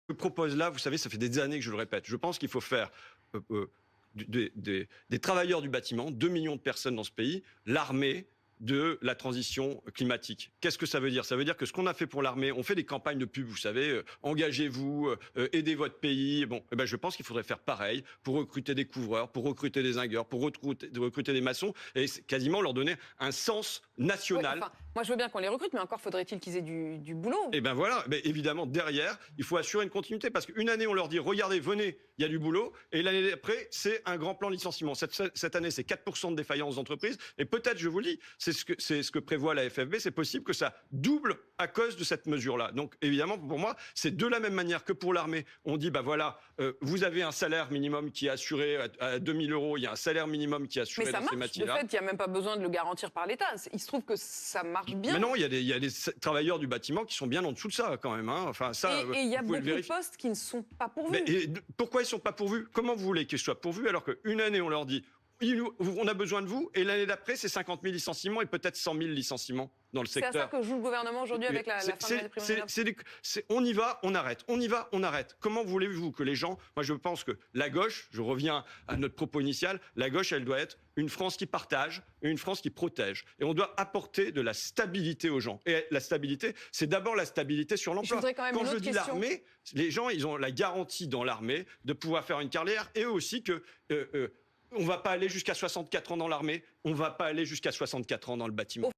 Je propose là, vous savez, ça fait des années que je le répète. Je pense qu'il faut faire des travailleurs du bâtiment, 2 millions de personnes dans ce pays, l'armée de la transition climatique. Qu'est-ce que ça veut dire? Ça veut dire que ce qu'on a fait pour l'armée, on fait des campagnes de pub, vous savez, engagez-vous, aidez votre pays. Bon, eh ben, je pense qu'il faudrait faire pareil pour recruter des couvreurs, pour recruter des zingueurs, pour recruter des maçons, et quasiment leur donner un sens national. Oui, enfin, moi je veux bien qu'on les recrute, mais encore faudrait-il qu'ils aient du boulot. Et ben voilà, ben évidemment, derrière, il faut assurer une continuité, parce qu'une année, on leur dit, regardez, venez, il y a du boulot, et l'année d'après, c'est un grand plan de licenciement. Cette année, c'est 4% de défaillance d'entreprise, et peut-être, je vous le dis, c'est ce que prévoit la FFB, c'est possible que ça double à cause de cette mesure-là. Donc, évidemment, pour moi, c'est de la même manière que pour l'armée. On dit, bah voilà, vous avez un salaire minimum qui est assuré à 2 000 euros, il y a un salaire minimum qui est assuré Mais ça dans ces marche, de métiers-là. fait, il n'y a même pas besoin de le garantir par l'État. Il se trouve que ça marche bien. Mais non, il y a des travailleurs du bâtiment qui sont bien en dessous de ça, quand même. Hein. Enfin, ça, Et il y a vous pouvez beaucoup le de vérifier. postes qui ne sont pas pourvus. Mais pourquoi ils ne sont pas pourvus? Comment vous voulez qu'ils soient pourvus alors qu'une année, on leur dit on a besoin de vous, et l'année d'après, c'est 50 000 licenciements et peut-être 100 000 licenciements dans le C'est à secteur. ça que joue le gouvernement aujourd'hui avec la fin de la prime On y va, on arrête. On y va, on arrête. Comment voulez-vous que les gens... Moi, je pense que la gauche, je reviens à notre propos initial, la gauche, elle doit être une France qui partage et une France qui protège. Et on doit apporter de la stabilité aux gens. Et la stabilité, c'est d'abord la stabilité sur l'emploi. Quand je dis l'armée, les gens, ils ont la garantie dans l'armée de pouvoir faire une carrière, et eux aussi que... on ne va pas aller jusqu'à 64 ans dans l'armée, on ne va pas aller jusqu'à 64 ans dans le bâtiment.